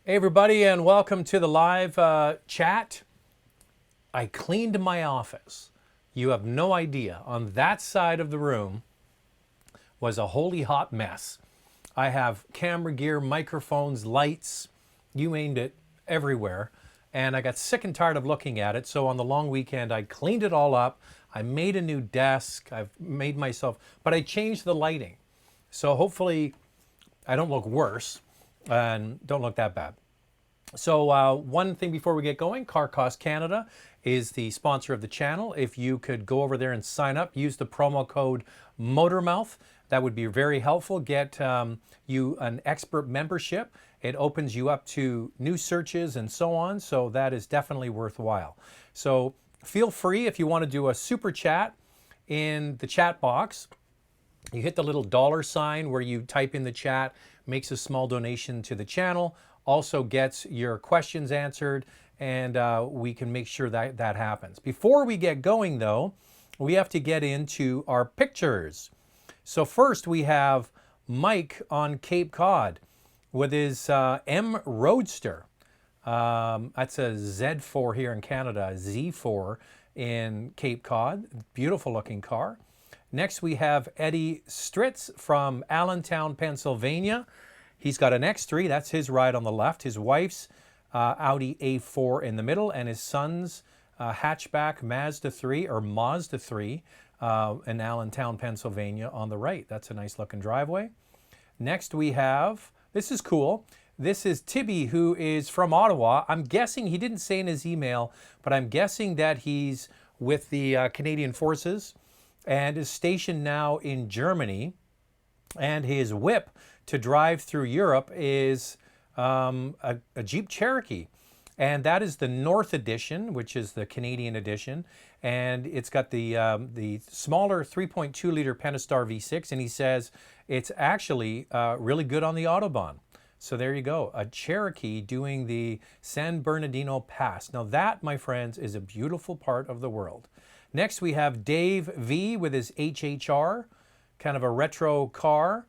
Hey everybody, and welcome to the live chat. I cleaned my office. You have no idea. On that side of the room was a holy hot mess. I have camera gear, microphones, lights, you aimed it everywhere. And I got sick and tired of looking at it. So on the long weekend, I cleaned it all up. I made a new desk. I've made myself, but I changed the lighting. So hopefully I don't look worse and don't look that bad. So one thing before we get going, Car Cost Canada is the sponsor of the channel. If you could go over there and sign up, use the promo code MOTORMOUTH. That would be very helpful. Get you an expert membership. It opens you up to new searches and so on. So that is definitely worthwhile. So feel free if you want to do a super chat in the chat box. You hit the little dollar sign where you type in the chat, makes a small donation to the channel, also gets your questions answered, and we can make sure that that happens. Before we get going though, we have to get into our pictures. So first we have Mike on Cape Cod with his M Roadster. That's a Z4 here in Canada, a Z4 in Cape Cod. Beautiful looking car. Next we have Eddie Stritz from Allentown, Pennsylvania. He's got an X3, that's his ride on the left, his wife's Audi A4 in the middle, and his son's hatchback Mazda 3 in Allentown, Pennsylvania on the right. That's a nice looking driveway. Next we have, this is cool, this is Tibby, who is from Ottawa. I'm guessing, he didn't say in his email, but I'm guessing that he's with the Canadian Forces and is stationed now in Germany. And his whip to drive through Europe is a Jeep Cherokee. And that is the North Edition, which is the Canadian edition. And it's got the smaller 3.2 liter Pentastar V6. And he says it's actually really good on the Autobahn. So there you go, a Cherokee doing the San Bernardino Pass. Now that, my friends, is a beautiful part of the world. Next we have Dave V with his HHR, kind of a retro car.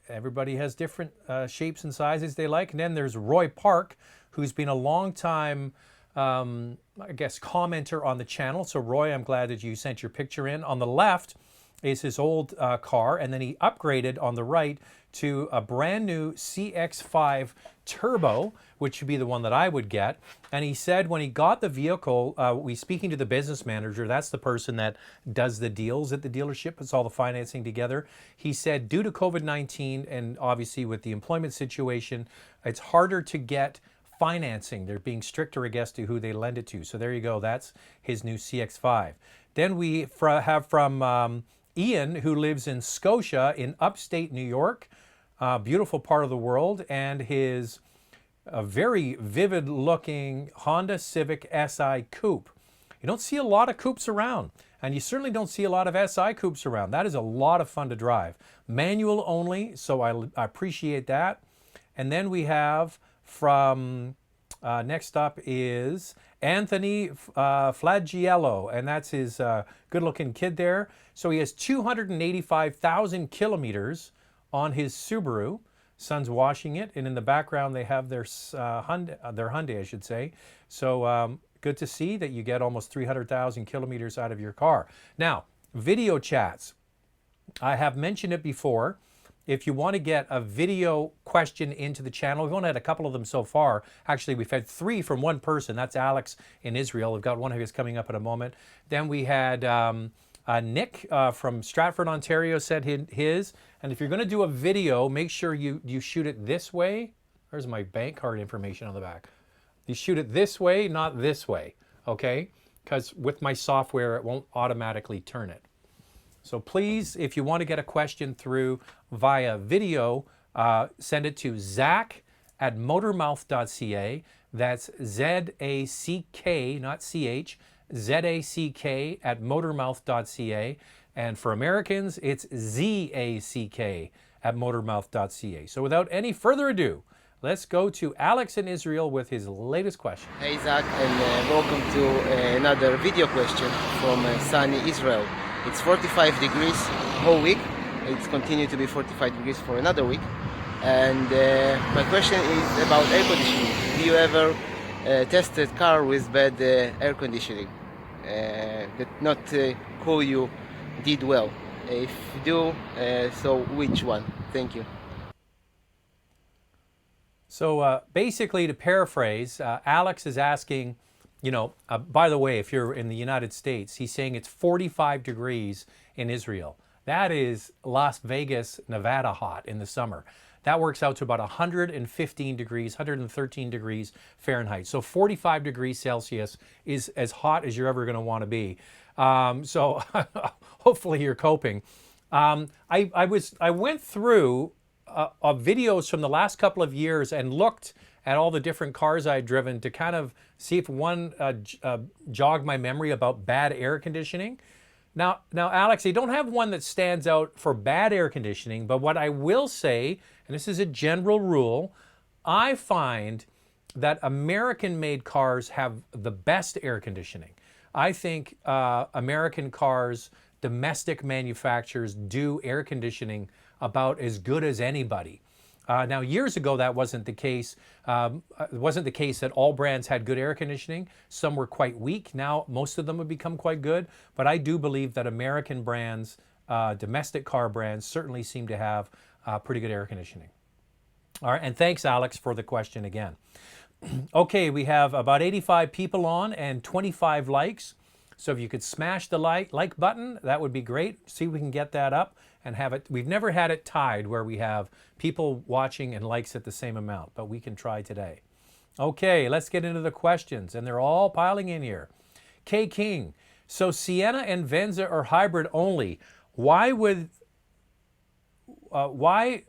Everybody has different shapes and sizes they like. And then there's Roy Park, who's been a long time, I guess, commenter on the channel. So Roy, I'm glad that you sent your picture in. On the left is his old car, and then he upgraded on the right to a brand new CX-5 Turbo, which would be the one that I would get. And he said when he got the vehicle, speaking to the business manager, that's the person that does the deals at the dealership, puts all the financing together. He said due to COVID-19 and obviously with the employment situation, it's harder to get financing. They're being stricter, I guess, to who they lend it to. So there you go. That's his new CX-5. Then we have from Ian, who lives in Scotia in upstate New York, beautiful part of the world, and his very vivid looking Honda Civic Si Coupe. You don't see a lot of coupes around, and you certainly don't see a lot of Si coupes around. That is a lot of fun to drive. Manual only, so I appreciate that. And then we have from, next up is Anthony Flagiello, and that's his good-looking kid there. So he has 285,000 kilometers on his Subaru. Son's washing it, and in the background they have their Hyundai, I should say. So good to see that you get almost 300,000 kilometers out of your car. Now, video chats. I have mentioned it before. If you want to get a video question into the channel, we've only had a couple of them so far. Actually, we've had 3 from one person. That's Alex in Israel. We've got one of his coming up in a moment. Then we had Nick from Stratford, Ontario said his. And if you're going to do a video, make sure you shoot it this way. There's my bank card information on the back. You shoot it this way, not this way, okay? Because with my software, it won't automatically turn it. So please, if you want to get a question through via video, send it to zach@motormouth.ca. That's Z-A-C-K, not C-H, ZACK@motormouth.ca. And for Americans, it's ZACK@motormouth.ca. So without any further ado, let's go to Alex in Israel with his latest question. Hey Zach, and welcome to another video question from sunny Israel. It's 45 degrees whole week. It's continued to be 45 degrees for another week. And my question is about air conditioning. Do you ever tested car with bad air conditioning that not cool you did well? If you do, so which one? Thank you. So basically, to paraphrase, Alex is asking, by the way, if you're in the United States, he's saying it's 45 degrees in Israel. That is Las Vegas, Nevada hot in the summer. That works out to about 115 degrees, 113 degrees Fahrenheit. So 45 degrees Celsius is as hot as you're ever going to want to be. So hopefully you're coping. I went through of videos from the last couple of years and looked at all the different cars I'd driven to kind of see if one jogged my memory about bad air conditioning. Now, Alex, I don't have one that stands out for bad air conditioning, but what I will say, and this is a general rule, I find that American-made cars have the best air conditioning. I think American cars, domestic manufacturers, do air conditioning about as good as anybody. Now, years ago, that wasn't the case. It wasn't the case that all brands had good air conditioning. Some were quite weak. Now, most of them have become quite good. But I do believe that American brands, domestic car brands, certainly seem to have pretty good air conditioning. All right, and thanks, Alex, for the question again. Okay, we have about 85 people on and 25 likes. So if you could smash the like button, that would be great. See if we can get that up and have it. We've never had it tied where we have people watching and likes at the same amount, but we can try today. Okay, let's get into the questions, and they're all piling in here. K King, so Sienna and Venza are hybrid only. Why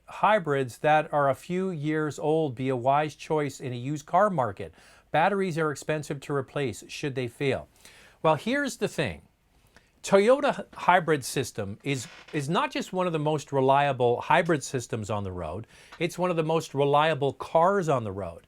hybrids that are a few years old be a wise choice in a used car market? Batteries are expensive to replace should they fail. Well, here's the thing. Toyota hybrid system is not just one of the most reliable hybrid systems on the road, it's one of the most reliable cars on the road.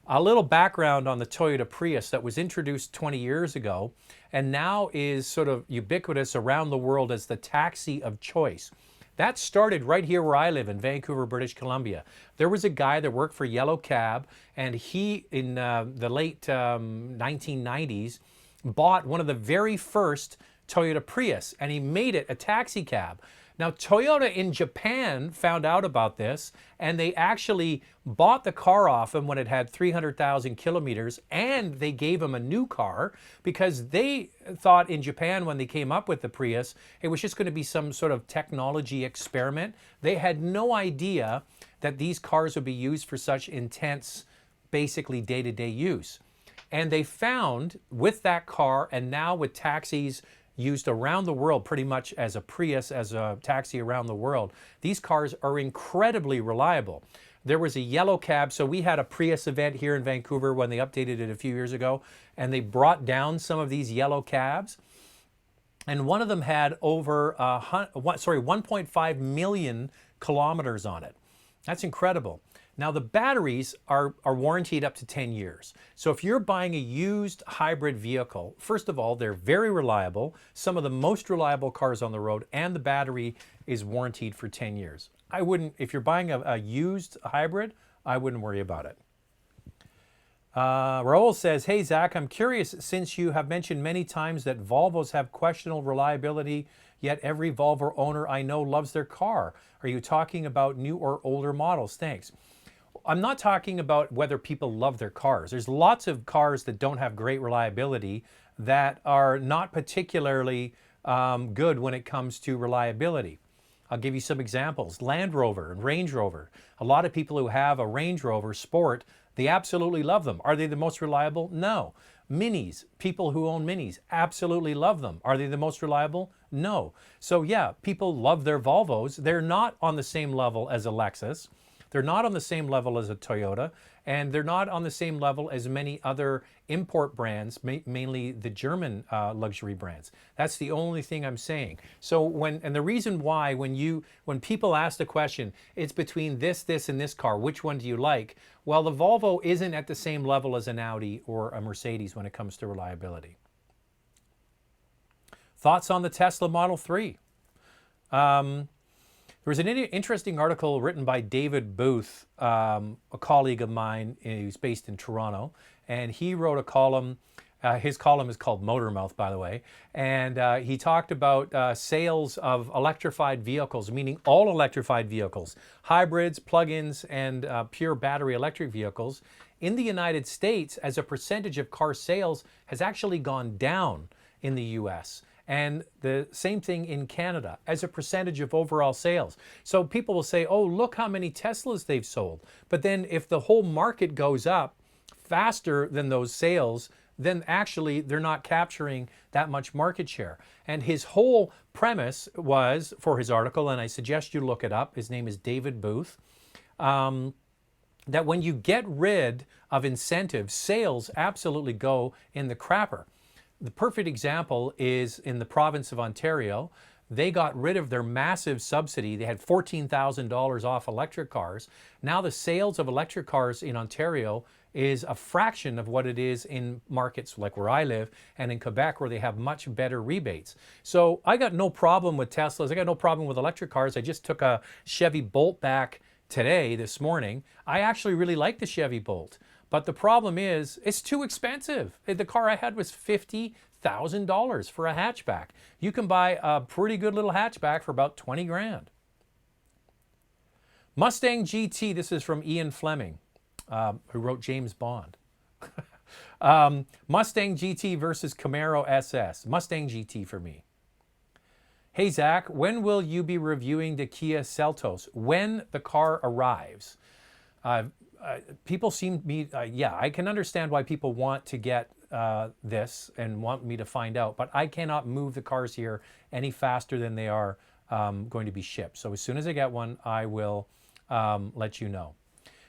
A little background on the Toyota Prius that was introduced 20 years ago and now is sort of ubiquitous around the world as the taxi of choice. That started right here where I live in Vancouver, British Columbia. There was a guy that worked for Yellow Cab, and he, in the late 1990s, bought one of the very first Toyota Prius, and he made it a taxi cab. Now, Toyota in Japan found out about this, and they actually bought the car off him when it had 300,000 kilometers, and they gave him a new car because they thought in Japan when they came up with the Prius, it was just going to be some sort of technology experiment. They had no idea that these cars would be used for such intense, basically day-to-day use. And they found with that car, and now with taxis used around the world, pretty much as a Prius, as a taxi around the world, these cars are incredibly reliable. There was a Yellow Cab, so we had a Prius event here in Vancouver when they updated it a few years ago, and they brought down some of these Yellow Cabs, and one of them had over 1.5 million kilometers on it. That's incredible. Now, the batteries are warranted up to 10 years. So if you're buying a used hybrid vehicle, first of all, they're very reliable, some of the most reliable cars on the road, and the battery is warranted for 10 years. I wouldn't, if you're buying a used hybrid, I wouldn't worry about it. Raul says, hey, Zach, I'm curious, since you have mentioned many times that Volvos have questionable reliability, yet every Volvo owner I know loves their car. Are you talking about new or older models? Thanks. I'm not talking about whether people love their cars. There's lots of cars that don't have great reliability that are not particularly good when it comes to reliability. I'll give you some examples. Land Rover and Range Rover. A lot of people who have a Range Rover Sport, they absolutely love them. Are they the most reliable? No. Minis, people who own Minis absolutely love them. Are they the most reliable? No. So yeah, people love their Volvos. They're not on the same level as a Lexus. They're not on the same level as a Toyota, and they're not on the same level as many other import brands, mainly the German luxury brands. That's the only thing I'm saying. So and the reason why when people ask the question, it's between this, and this car, which one do you like? Well, the Volvo isn't at the same level as an Audi or a Mercedes when it comes to reliability. Thoughts on the Tesla Model 3? There was an interesting article written by David Booth, a colleague of mine who's based in Toronto, and he wrote a column. His column is called Motor Mouth, by the way, and he talked about sales of electrified vehicles, meaning all electrified vehicles, hybrids, plug-ins, and pure battery electric vehicles in the United States as a percentage of car sales has actually gone down in the US. And the same thing in Canada as a percentage of overall sales. So people will say, oh, look how many Teslas they've sold. But then if the whole market goes up faster than those sales, then actually they're not capturing that much market share. And his whole premise was, for his article, and I suggest you look it up, his name is David Booth, that when you get rid of incentives, sales absolutely go in the crapper. The perfect example is in the province of Ontario. They got rid of their massive subsidy. They had $14,000 off electric cars. Now the sales of electric cars in Ontario is a fraction of what it is in markets like where I live and in Quebec, where they have much better rebates. So I got no problem with Teslas. I got no problem with electric cars. I just took a Chevy Bolt back this morning. I actually really like the Chevy Bolt. But the problem is, it's too expensive. The car I had was $50,000 for a hatchback. You can buy a pretty good little hatchback for about 20 grand. Mustang GT, this is from Ian Fleming, who wrote James Bond. Mustang GT versus Camaro SS. Mustang GT for me. Hey Zach, when will you be reviewing the Kia Seltos? When the car arrives. People seem to be, yeah, I can understand why people want to get this and want me to find out, but I cannot move the cars here any faster than they are going to be shipped. So as soon as I get one, I will let you know.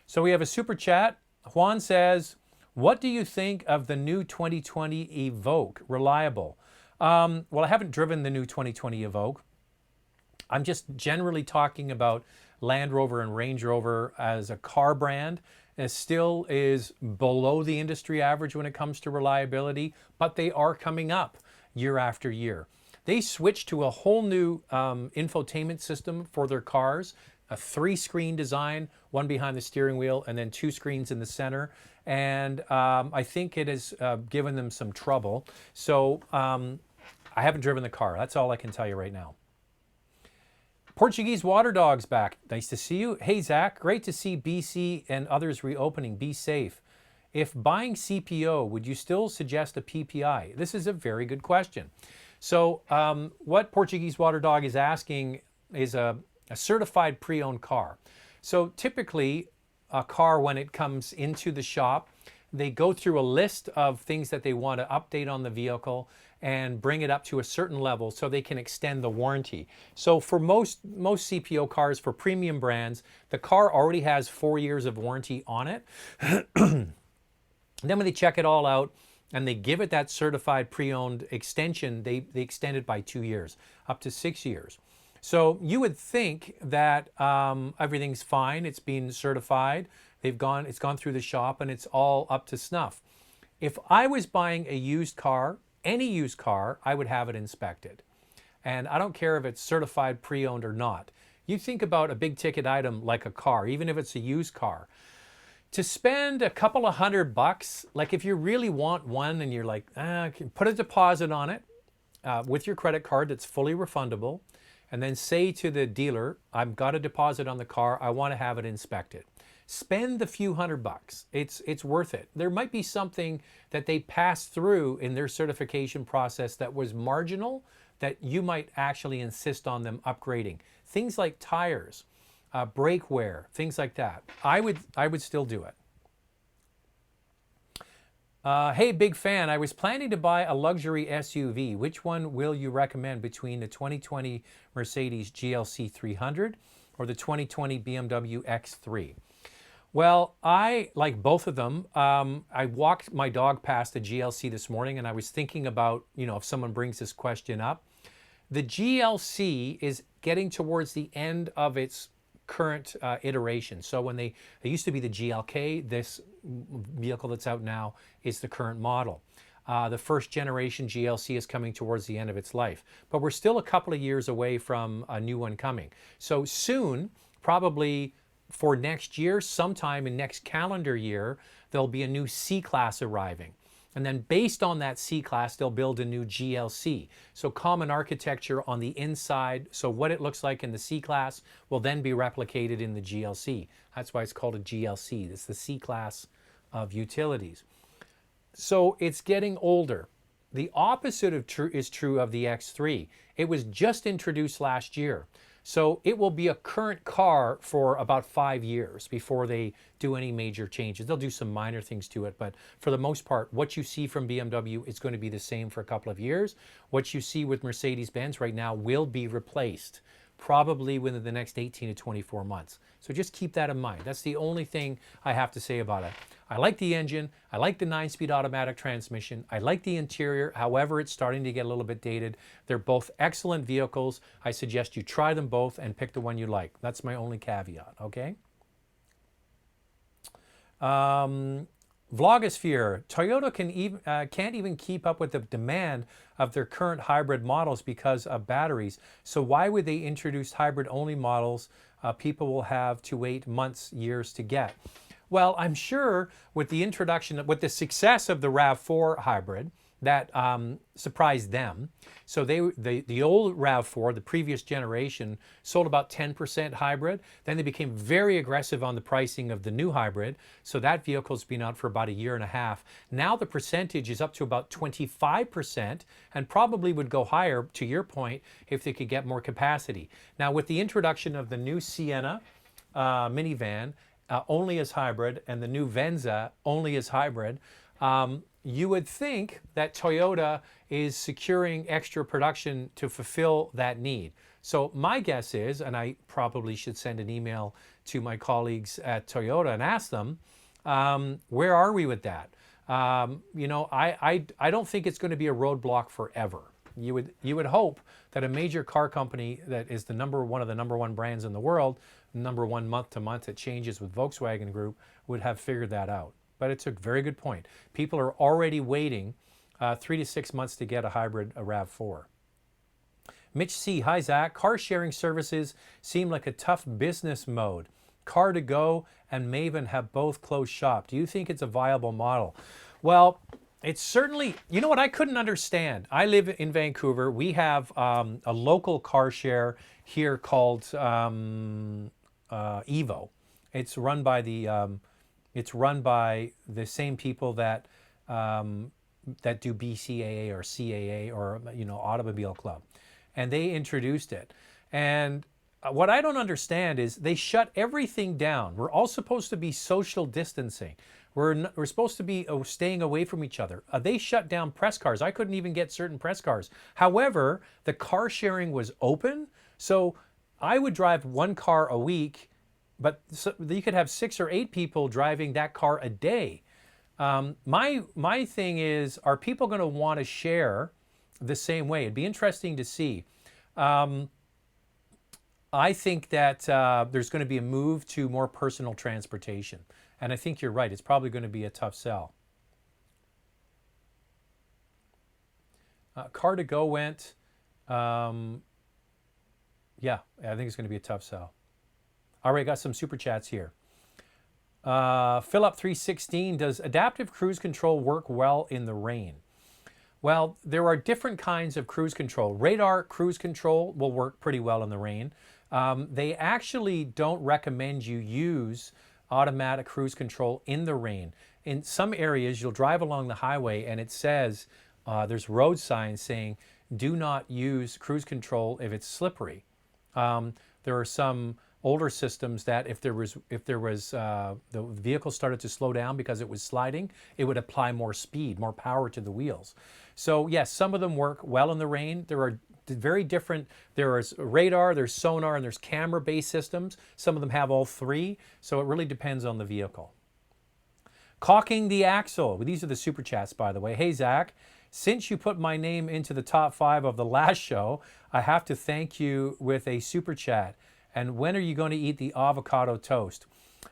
So we have a super chat. Juan says, what do you think of the new 2020 Evoque? Reliable? Well, I haven't driven the new 2020 Evoque. I'm just generally talking about Land Rover and Range Rover as a car brand. It still is below the industry average when it comes to reliability, but they are coming up year after year. They switched to a whole new infotainment system for their cars, a 3-screen design, one behind the steering wheel and then 2 screens in the center. And I think it has given them some trouble. So I haven't driven the car. That's all I can tell you right now. Portuguese Water Dog's back. Nice to see you. Hey, Zach, great to see BC and others reopening. Be safe. If buying CPO, would you still suggest a PPI? This is a very good question. So what Portuguese Water Dog is asking is a certified pre-owned car. So typically a car, when it comes into the shop, they go through a list of things that they want to update on the vehicle and bring it up to a certain level so they can extend the warranty. So for most CPO cars, for premium brands, the car already has 4 years of warranty on it. Then when they check it all out and they give it that certified pre-owned extension, they extend it by 2 years, up to 6 years. So you would think that everything's fine, it's been certified, it's gone through the shop and it's all up to snuff. If I was buying a used car, any used car, I would have it inspected. And I don't care if it's certified pre-owned or not. You think about a big ticket item like a car, even if it's a used car. To spend a couple of $100, like if you really want one and you're like, put a deposit on it with your credit card that's fully refundable, and then say to the dealer, I've got a deposit on the car, I want to have it inspected. Spend the few $100. It's worth it. There might be something that they passed through in their certification process that was marginal that you might actually insist on them upgrading. Things like tires, brake wear, things like that. I would still do it. Hey, big fan. I was planning to buy a luxury SUV. Which one will you recommend between the 2020 Mercedes GLC 300 or the 2020 BMW X3? Well, I like both of them. I walked my dog past the GLC this morning and I was thinking about, if someone brings this question up. The GLC is getting towards the end of its current iteration. So when they used to be the GLK, this vehicle that's out now is the current model. the first generation GLC is coming towards the end of its life. But we're still a couple of years away from a new one coming. So soon, probably for next year, sometime in next calendar year, there'll be a new C-Class arriving. And then based on that C-Class, they'll build a new GLC. So common architecture on the inside. So what it looks like in the C-Class will then be replicated in the GLC. That's why it's called a GLC. It's the C-Class of utilities. So it's getting older. The opposite is true of the X3. It was just introduced last year. So it will be a current car for about 5 years before they do any major changes. They'll do some minor things to it, but for the most part, what you see from BMW is going to be the same for a couple of years. What you see with Mercedes-Benz right now will be replaced, probably within the next 18 to 24 months. So just keep that in mind. That's the only thing I have to say about it. I like the engine. I like the 9-speed automatic transmission. I like the interior. However, it's starting to get a little bit dated. They're both excellent vehicles. I suggest you try them both and pick the one you like. That's my only caveat, okay? Vlogosphere. Toyota can't even keep up with the demand of their current hybrid models because of batteries. So why would they introduce hybrid-only models people will have to wait months, years to get? Well, I'm sure with the introduction, with the success of the RAV4 hybrid, that surprised them. So the old RAV4, the previous generation, sold about 10% hybrid. Then they became very aggressive on the pricing of the new hybrid. So that vehicle's been out for about a year and a half. Now the percentage is up to about 25% and probably would go higher, to your point, if they could get more capacity. Now with the introduction of the new Sienna minivan, only as hybrid, and the new Venza only as hybrid, you would think that Toyota is securing extra production to fulfill that need. So my guess is, and I probably should send an email to my colleagues at Toyota and ask them, where are we with that? You know, I don't think it's going to be a roadblock forever. You would hope that a major car company that is one of the number one brands in the world, number one month to month, it changes with Volkswagen Group, would have figured that out. But it's a very good point. People are already waiting 3 to 6 months to get a hybrid, a RAV4. Mitch C. Hi, Zach. Car sharing services seem like a tough business mode. Car2Go and Maven have both closed shop. Do you think it's a viable model? Well, it's certainly, you know what I couldn't understand? I live in Vancouver. We have a local car share here called Evo. It's run by the same people that that do BCAA or CAA or, you know, Automobile Club, and they introduced it. And what I don't understand is they shut everything down. We're all supposed to be social distancing. We're supposed to be staying away from each other. They shut down press cars. I couldn't even get certain press cars. However, the car sharing was open, so I would drive one car a week, but you could have 6 or 8 people driving that car a day. My thing is, are people going to want to share the same way? It'd be interesting to see. I think that there's going to be a move to more personal transportation. And I think you're right. It's probably going to be a tough sell. Car2Go went. Yeah, I think it's going to be a tough sell. All right, got some super chats here. Philip316, does adaptive cruise control work well in the rain? Well, there are different kinds of cruise control. Radar cruise control will work pretty well in the rain. They actually don't recommend you use automatic cruise control in the rain. In some areas, you'll drive along the highway and it says, there's road signs saying, do not use cruise control if it's slippery. There are some older systems that if there was the vehicle started to slow down because it was sliding, it would apply more speed, more power to the wheels. So yes, some of them work well in the rain. There are very different, there is radar, there's sonar, and there's camera-based systems. Some of them have all three, so it really depends on the vehicle. Caulking the axle. These are the super chats, by the way. Hey, Zach, since you put my name into the top 5 of the last show, I have to thank you with a super chat. And when are you going to eat the avocado toast?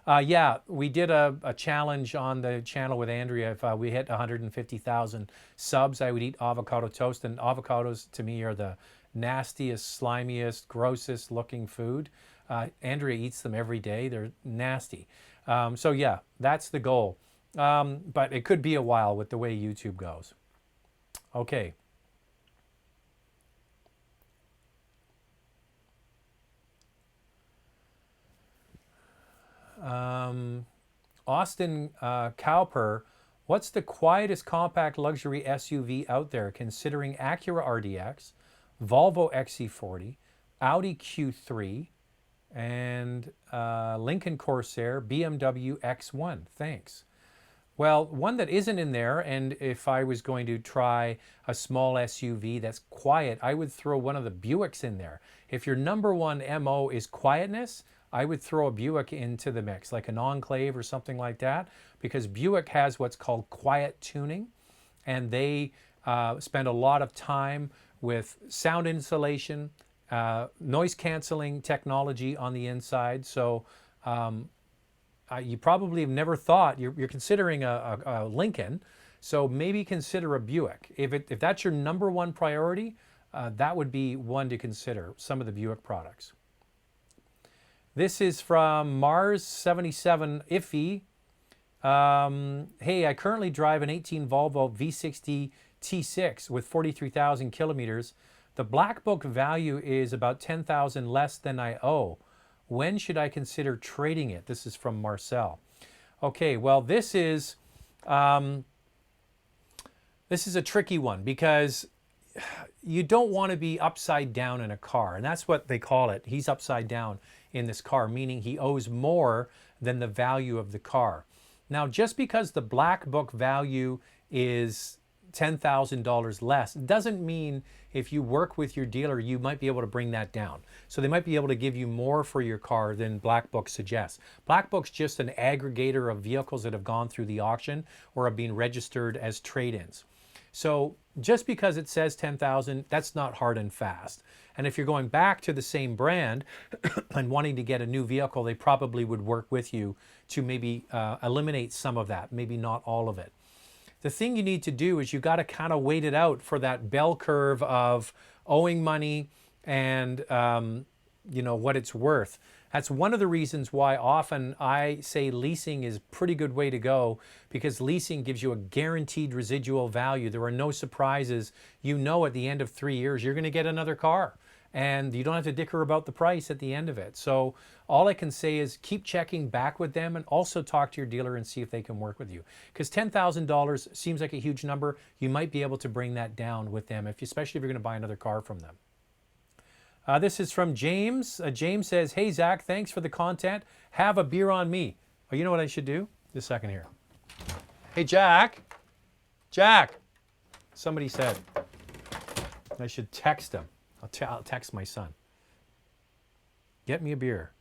Yeah, we did a challenge on the channel with Andrea. If we hit 150,000 subs, I would eat avocado toast. And avocados, to me, are the nastiest, slimiest, grossest looking food. Andrea eats them every day. They're nasty. So yeah, that's the goal. But it could be a while with the way YouTube goes. Okay. Austin Cowper, what's the quietest compact luxury SUV out there considering Acura RDX, Volvo XC40, Audi Q3, and Lincoln Corsair, BMW X1? Thanks. Well, one that isn't in there, and if I was going to try a small SUV that's quiet, I would throw one of the Buicks in there. If your number one MO is quietness, I would throw a Buick into the mix, like an Enclave or something like that, because Buick has what's called quiet tuning, and they spend a lot of time with sound insulation, noise canceling technology on the inside. So you probably have never thought, you're considering a Lincoln, so maybe consider a Buick. If that's your number one priority, that would be one to consider, some of the Buick products. This is from Mars77 Iffy. Hey, I currently drive an 18 Volvo V60 T6 with 43,000 kilometers. The black book value is about 10,000 less than I owe. When should I consider trading it? This is from Marcel. Okay, well, this is a tricky one because you don't want to be upside down in a car, and that's what they call it. He's upside down in this car, meaning he owes more than the value of the car. Now, just because the black book value is $10,000 less doesn't mean if you work with your dealer, you might be able to bring that down. So they might be able to give you more for your car than Black Book suggests. Black Book's just an aggregator of vehicles that have gone through the auction or have been registered as trade-ins. So just because it says 10,000, that's not hard and fast. And if you're going back to the same brand and wanting to get a new vehicle, they probably would work with you to maybe eliminate some of that, maybe not all of it. The thing you need to do is you got to kind of wait it out for that bell curve of owing money and what it's worth. That's one of the reasons why often I say leasing is a pretty good way to go, because leasing gives you a guaranteed residual value. There are no surprises. You know at the end of 3 years you're going to get another car, and you don't have to dicker about the price at the end of it. So all I can say is keep checking back with them and also talk to your dealer and see if they can work with you. Because $10,000 seems like a huge number. You might be able to bring that down with them, especially if you're going to buy another car from them. This is from James. James says, hey, Zach, thanks for the content. Have a beer on me. Oh, you know what I should do? Just a second here. Hey, Jack. Jack. Somebody said I should text him. I'll text my son. Get me a beer.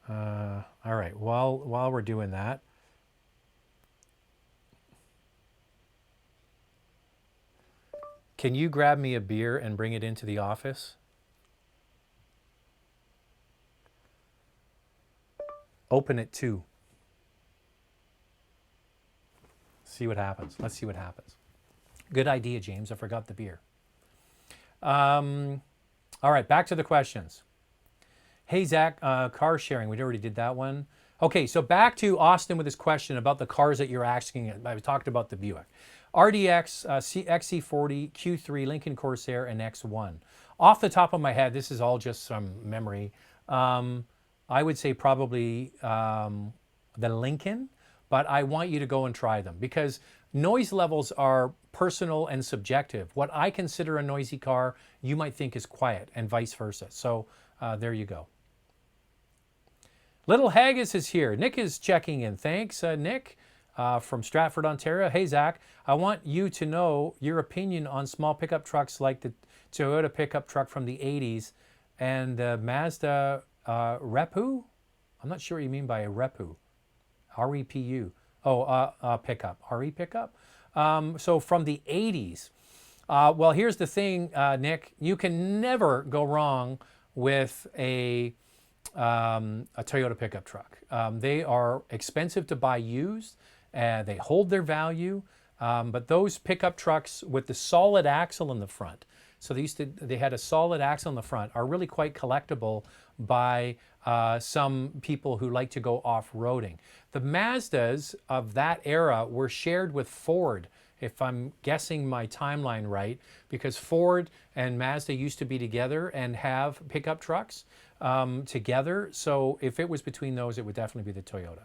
All right, while we're doing that, can you grab me a beer and bring it into the office? Open it too. See what happens. Let's see what happens. Good idea, James. I forgot the beer. All right, back to the questions. Hey, Zach, car sharing. We already did that one. Okay, so back to Austin with his question about the cars that you're asking. I talked about the Buick. RDX, XC40, Q3, Lincoln Corsair, and X1. Off the top of my head, this is all just some memory. I would say probably the Lincoln, but I want you to go and try them because noise levels are personal and subjective. What I consider a noisy car, you might think is quiet, and vice versa. So there you go. Little Haggis is here. Nick is checking in. Thanks, Nick. From Stratford, Ontario. Hey, Zach, I want you to know your opinion on small pickup trucks like the Toyota pickup truck from the 80s and the Mazda Repu? I'm not sure what you mean by a Repu. R-E-P-U. Oh, pickup. R-E pickup? So from the 80s. Well, here's the thing, Nick. You can never go wrong with a a Toyota pickup truck. They are expensive to buy used. They hold their value. But those pickup trucks with the solid axle in the front, so they had a solid axle in the front, are really quite collectible by some people who like to go off-roading. The Mazdas of that era were shared with Ford, if I'm guessing my timeline right, because Ford and Mazda used to be together and have pickup trucks together. So if it was between those, it would definitely be the Toyota.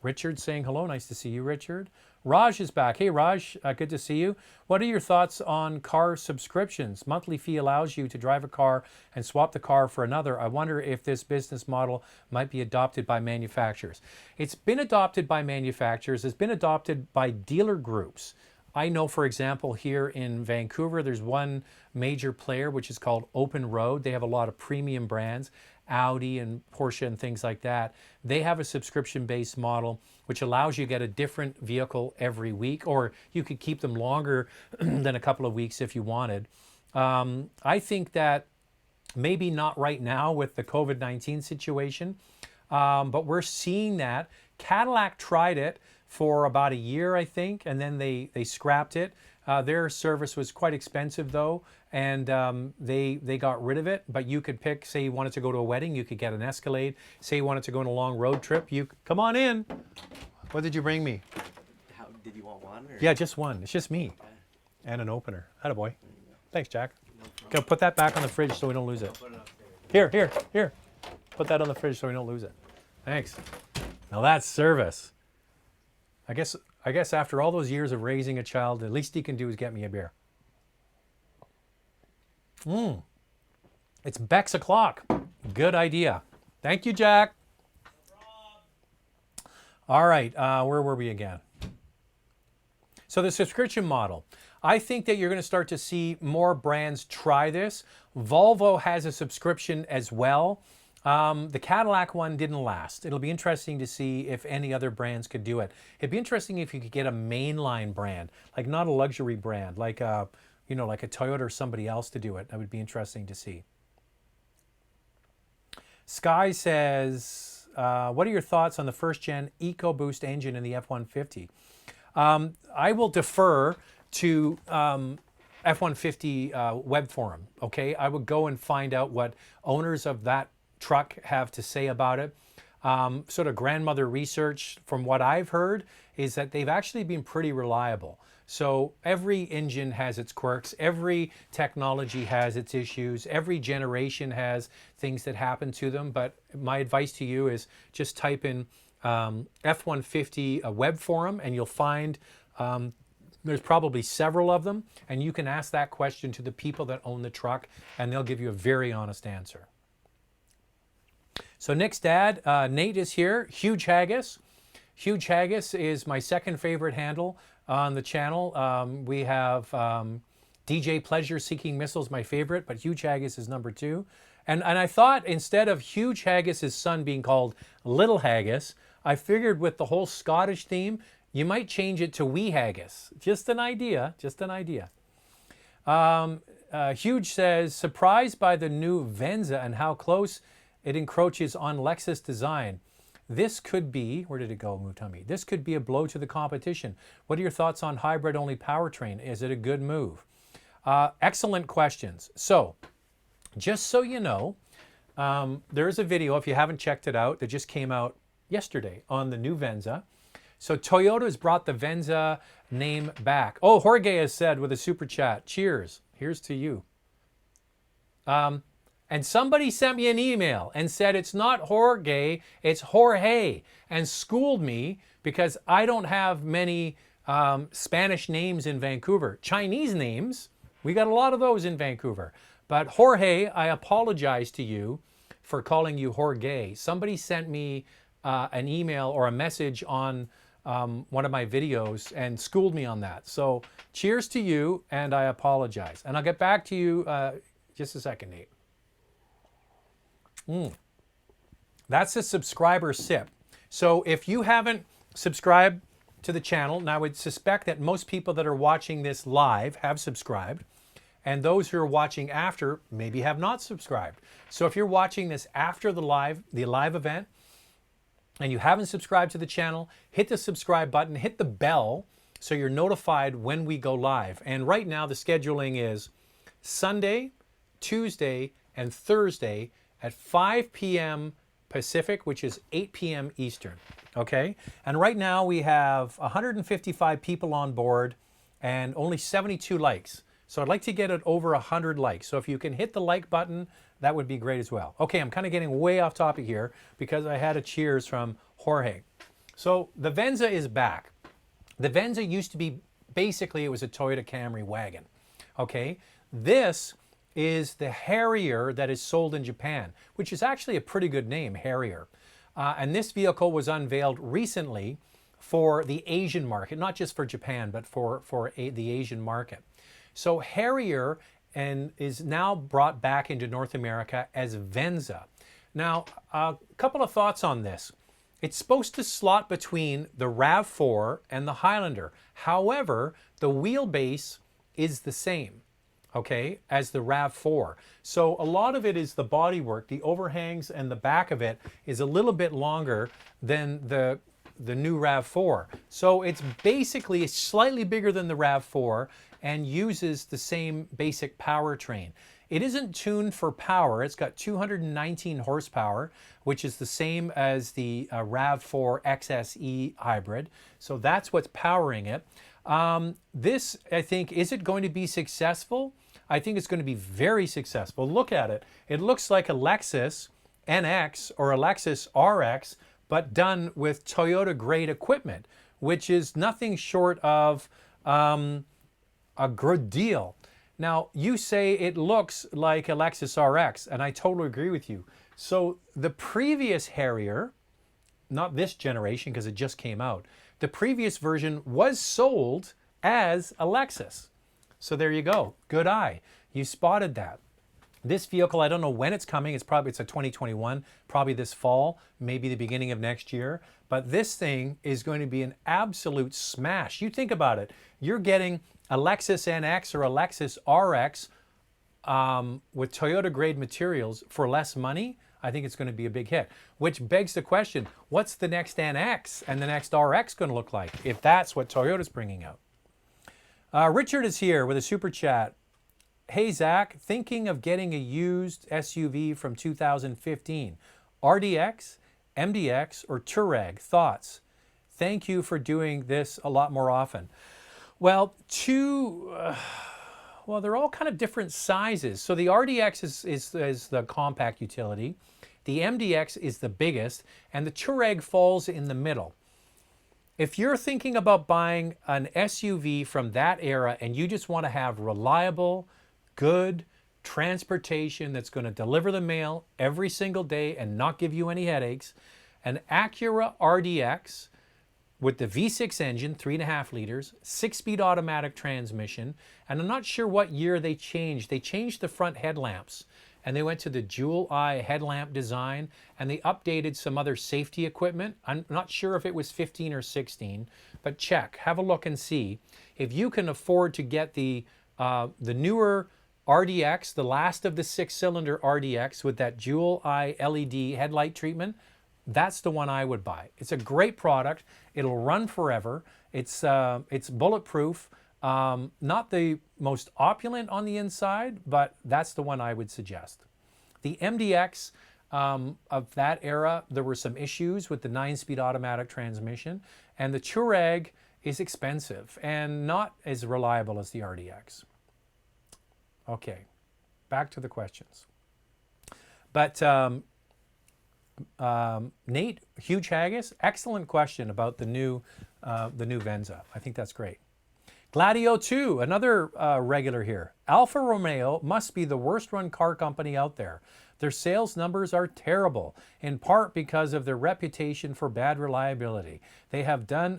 Richard saying hello. Nice to see you, Richard. Raj is back. Hey, Raj, good to see you. What are your thoughts on car subscriptions? Monthly fee allows you to drive a car and swap the car for another. I wonder if this business model might be adopted by manufacturers. It's been adopted by manufacturers. It's been adopted by dealer groups. I know, for example, here in Vancouver, there's one major player, which is called Open Road. They have a lot of premium brands, Audi and Porsche and things like that. They have a subscription-based model, which allows you to get a different vehicle every week, or you could keep them longer than a couple of weeks if you wanted. I think that maybe not right now with the COVID-19 situation, but we're seeing that. Cadillac tried it for about a year, I think, and then they scrapped it. Their service was quite expensive though, and they got rid of it. But you could pick, say you wanted to go to a wedding, you could get an Escalade. Say you wanted to go on a long road trip, you come on in. What did you bring me? Did you want one? Or? Yeah, just one. It's just me and an opener. Attaboy. Thanks, Jack. Go put that back on the fridge so we don't lose it. Here. Put that on the fridge so we don't lose it. Thanks. Now that's service. I guess after all those years of raising a child, the least he can do is get me a beer. It's Beck's o'clock. Good idea. Thank you, Jack. All right, where were we again? So the subscription model. I think that you're going to start to see more brands try this. Volvo has a subscription as well. The Cadillac one didn't last. It'll be interesting to see if any other brands could do it. It'd be interesting if you could get a mainline brand, like not a luxury brand, like a Toyota or somebody else to do it. That would be interesting to see. Sky says, what are your thoughts on the first-gen EcoBoost engine in the F-150? I will defer to F-150 web forum, okay? I would go and find out what owners of that truck have to say about it. Sort of grandmother research from what I've heard is that they've actually been pretty reliable. So every engine has its quirks, every technology has its issues, every generation has things that happen to them. But my advice to you is just type in F-150 web forum and you'll find there's probably several of them, and you can ask that question to the people that own the truck and they'll give you a very honest answer. So Nick's dad, Nate, is here. Huge Haggis. Huge Haggis is my second favorite handle on the channel. We have DJ Pleasure Seeking Missiles, my favorite, but Huge Haggis is number 2. And I thought instead of Huge Haggis' son being called Little Haggis, I figured with the whole Scottish theme, you might change it to Wee Haggis. Just an idea, just an idea. Huge says, surprised by the new Venza and how close it encroaches on Lexus design. This could be, where did it go, Mutami? This could be a blow to the competition. What are your thoughts on hybrid-only powertrain? Is it a good move? Excellent questions. So, just so you know, there is a video, if you haven't checked it out, that just came out yesterday on the new Venza. So Toyota has brought the Venza name back. Oh, Jorge has said with a super chat, cheers. Here's to you. And somebody sent me an email and said it's not Jorge, it's Jorge, and schooled me because I don't have many Spanish names in Vancouver. Chinese names, we got a lot of those in Vancouver. But Jorge, I apologize to you for calling you Jorge. Somebody sent me an email or a message on one of my videos and schooled me on that. So cheers to you, and I apologize. And I'll get back to you just a second, Nate. That's a subscriber sip. So if you haven't subscribed to the channel, and I would suspect that most people that are watching this live have subscribed, And those who are watching after maybe have not subscribed. So if you're watching this after the live event and you haven't subscribed to the channel, hit the subscribe button, hit the bell so you're notified when we go live. And right now the scheduling is Sunday, Tuesday, and Thursday at 5 p.m. Pacific, which is 8 p.m. Eastern. Okay? And right now we have 155 people on board and only 72 likes. So I'd like to get it over 100 likes. So if you can hit the like button, that would be great as well. Okay, I'm kind of getting way off topic here because I had a cheers from Jorge. So the Venza is back. The Venza used to be, basically it was a Toyota Camry wagon. Okay? This is the Harrier that is sold in Japan, which is actually a pretty good name, Harrier. And this vehicle was unveiled recently for the Asian market, not just for Japan, but for the Asian market. So Harrier is now brought back into North America as Venza. Now, a couple of thoughts on this. It's supposed to slot between the RAV4 and the Highlander. However, the wheelbase is the same, okay, as the RAV4. So a lot of it is the bodywork, the overhangs and the back of it is a little bit longer than the new RAV4. So it's basically slightly bigger than the RAV4 and uses the same basic powertrain. It isn't tuned for power. It's got 219 horsepower, which is the same as the RAV4 XSE hybrid. So that's what's powering it. This, I think, is it going to be successful? I think it's going to be very successful. Look at it. It looks like a Lexus NX or a Lexus RX, but done with Toyota grade equipment, which is nothing short of a good deal. Now, you say it looks like a Lexus RX, and I totally agree with you. So the previous Harrier, not this generation because it just came out, the previous version was sold as a Lexus. So there you go. Good eye. You spotted that. This vehicle, I don't know when it's coming. It's a 2021, probably this fall, maybe the beginning of next year. But this thing is going to be an absolute smash. You think about it. You're getting a Lexus NX or a Lexus RX with Toyota grade materials for less money. I think it's going to be a big hit, which begs the question, what's the next NX and the next RX going to look like if that's what Toyota's bringing out? Richard is here with a super chat. Hey, Zach, thinking of getting a used SUV from 2015. RDX, MDX, or Touareg? Thoughts? Thank you for doing this a lot more often. Well, they're all kind of different sizes. So the RDX is the compact utility. The MDX is the biggest, and the Touareg falls in the middle. If you're thinking about buying an SUV from that era and you just want to have reliable, good transportation that's going to deliver the mail every single day and not give you any headaches, an Acura RDX with the V6 engine, 3.5 liters, 6-speed automatic transmission, and I'm not sure what year they changed. They changed the front headlamps, and they went to the dual eye headlamp design, and they updated some other safety equipment. I'm not sure if it was 15 or 16, but check, have a look and see. If you can afford to get the newer RDX, the last of the 6-cylinder RDX with that dual eye LED headlight treatment, that's the one I would buy. It's a great product. It'll run forever. It's bulletproof. Not the most opulent on the inside, but that's the one I would suggest. The MDX of that era, there were some issues with the 9-speed automatic transmission, and the Touareg is expensive and not as reliable as the RDX. Okay, back to the questions. But Nate, Huge Haggis, excellent question about the new Venza. I think that's great. Gladio 2, another regular here. Alfa Romeo must be the worst run car company out there. Their sales numbers are terrible, in part because of their reputation for bad reliability. They have done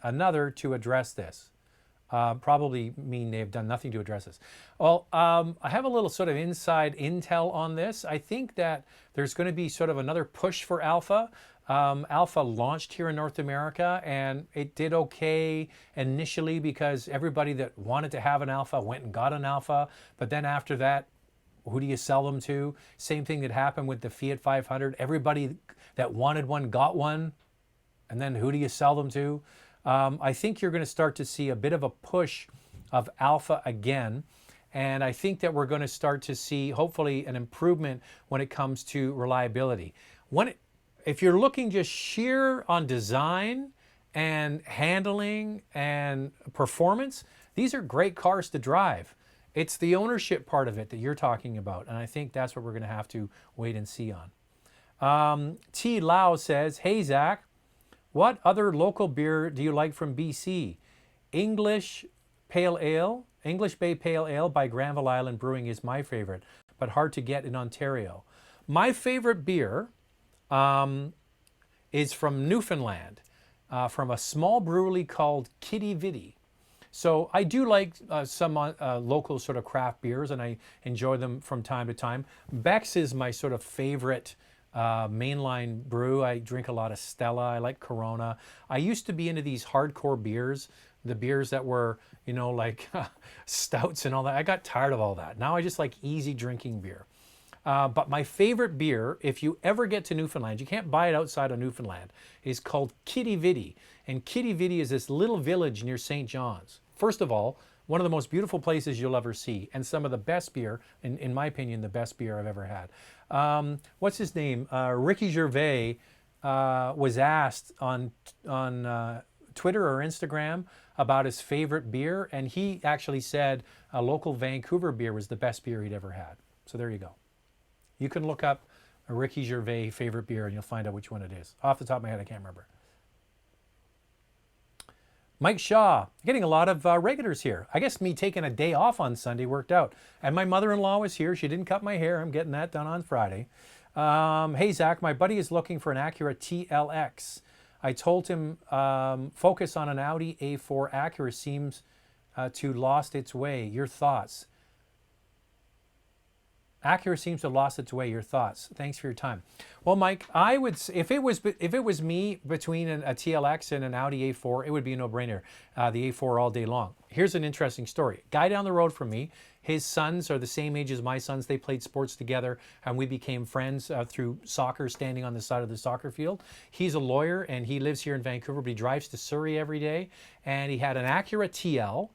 another to address this. Probably mean they've done nothing to address this. Well, I have a little sort of inside intel on this. I think that there's going to be sort of another push for Alfa. Alpha launched here in North America, and it did okay initially because everybody that wanted to have an Alpha went and got an Alpha. But then after that, who do you sell them to? Same thing that happened with the Fiat 500. Everybody that wanted one got one, and then who do you sell them to? I think you're going to start to see a bit of a push of Alpha again. And I think that we're going to start to see, hopefully, an improvement when it comes to reliability. If you're looking just sheer on design and handling and performance, these are great cars to drive. It's the ownership part of it that you're talking about, and I think that's what we're going to have to wait and see on. T. Lau says, hey, Zach, what other local beer do you like from BC? English Pale Ale, English Bay Pale Ale by Granville Island Brewing is my favorite, but hard to get in Ontario. My favorite beer is from Newfoundland, from a small brewery called Kitty Vitty. So I do like some local sort of craft beers, and I enjoy them from time to time. Beck's is my sort of favorite mainline brew. I drink a lot of Stella. I like Corona. I used to be into these hardcore beers, the beers that were, like stouts and all that. I got tired of all that. Now I just like easy drinking beer. But my favorite beer, if you ever get to Newfoundland, you can't buy it outside of Newfoundland, is called Kitty Vitty. And Kitty Vitty is this little village near St. John's. First of all, one of the most beautiful places you'll ever see, and some of the best beer, in my opinion, the best beer I've ever had. What's his name? Ricky Gervais was asked on Twitter or Instagram about his favorite beer, and he actually said a local Vancouver beer was the best beer he'd ever had. So there you go. You can look up a Ricky Gervais favorite beer and you'll find out which one it is. Off the top of my head, I can't remember. Mike Shaw, getting a lot of regulars here. I guess me taking a day off on Sunday worked out. And my mother-in-law was here. She didn't cut my hair. I'm getting that done on Friday. Hey, Zach, my buddy is looking for an Acura TLX. I told him focus on an Audi A4. Acura seems to lost its way. Your thoughts? Acura seems to have lost its way. Your thoughts? Thanks for your time. Well, Mike, I would, if it was me between a TLX and an Audi A4, it would be a no-brainer. The A4 all day long. Here's an interesting story. Guy down the road from me, his sons are the same age as my sons. They played sports together, and we became friends through soccer, standing on the side of the soccer field. He's a lawyer, and he lives here in Vancouver, but he drives to Surrey every day. And he had an Acura TL,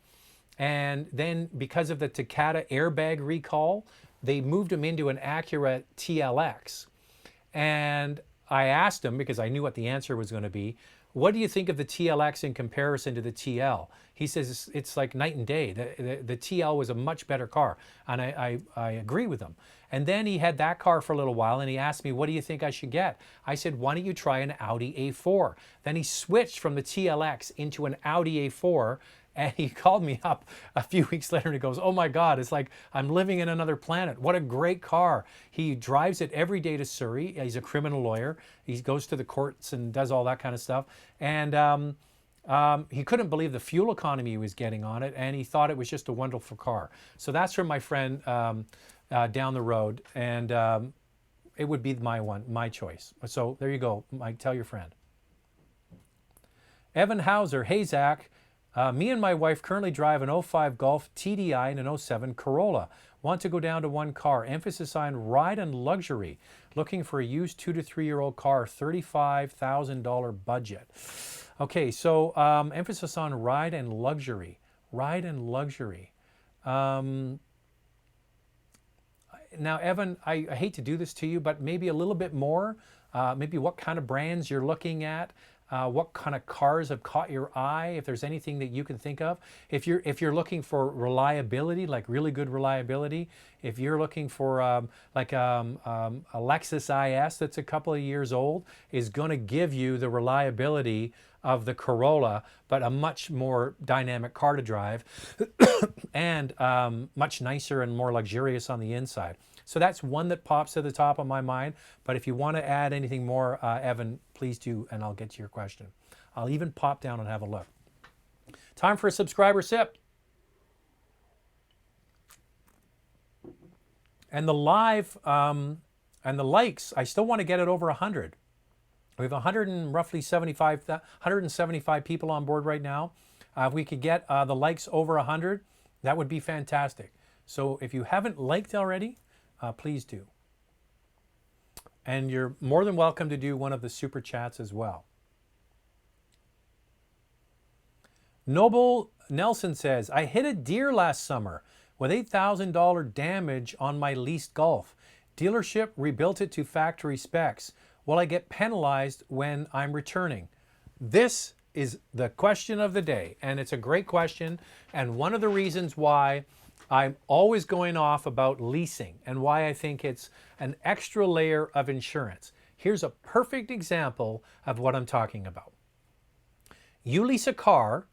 and then because of the Takata airbag recall, they moved him into an Acura TLX. And I asked him, because I knew what the answer was going to be, what do you think of the TLX in comparison to the TL? He says it's like night and day. The TL was a much better car. And I agree with him. And then he had that car for a little while, and he asked me, what do you think I should get? I said, why don't you try an Audi A4? Then he switched from the TLX into an Audi A4, and he called me up a few weeks later and he goes, oh my God, it's like I'm living in another planet. What a great car. He drives it every day to Surrey. He's a criminal lawyer. He goes to the courts and does all that kind of stuff. And he couldn't believe the fuel economy he was getting on it, and he thought it was just a wonderful car. So that's from my friend down the road, and it would be my choice. So there you go, Mike, tell your friend. Evan Hauser, hey Zach. Me and my wife currently drive an 05 Golf TDI and an 07 Corolla. Want to go down to one car. Emphasis on ride and luxury. Looking for a used 2 to 3 year old car. $35,000 budget. Okay, so emphasis on ride and luxury. Ride and luxury. Now, Evan, I hate to do this to you, but maybe a little bit more. Maybe what kind of brands you're looking at. What kind of cars have caught your eye, if there's anything that you can think of. If you're looking for reliability, like really good reliability, if you're looking for a Lexus IS that's a couple of years old, is going to give you the reliability of the Corolla, but a much more dynamic car to drive and much nicer and more luxurious on the inside. So that's one that pops to the top of my mind. But if you want to add anything more, Evan, please do, and I'll get to your question. I'll even pop down and have a look. Time for a subscriber sip. And the live and the likes, I still want to get it over 100. We have 175 people on board right now. If we could get the likes over 100, that would be fantastic. So if you haven't liked already, please do. And you're more than welcome to do one of the super chats as well. Noble Nelson says, I hit a deer last summer with $8,000 damage on my leased Golf. Dealership rebuilt it to factory specs. Will I get penalized when I'm returning? This is the question of the day, and it's a great question, and one of the reasons why I'm always going off about leasing and why I think it's an extra layer of insurance. Here's a perfect example of what I'm talking about. You lease a car,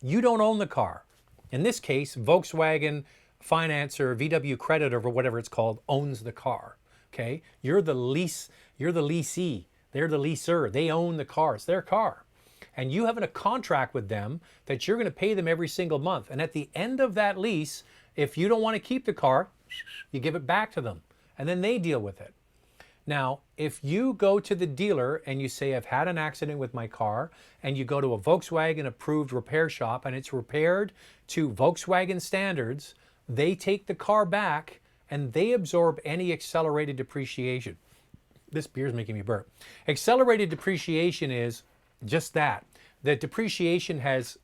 you don't own the car. In this case, Volkswagen Finance or VW Credit or whatever it's called owns the car. Okay, you're the leasee, they're the leaser, they own the car, it's their car. And you have a contract with them that you're going to pay them every single month. And at the end of that lease, if you don't want to keep the car, you give it back to them and then they deal with it. Now, if you go to the dealer and you say, I've had an accident with my car, and you go to a Volkswagen approved repair shop and it's repaired to Volkswagen standards, they take the car back and they absorb any accelerated depreciation. This beer's making me burp. Accelerated depreciation is just that. The depreciation has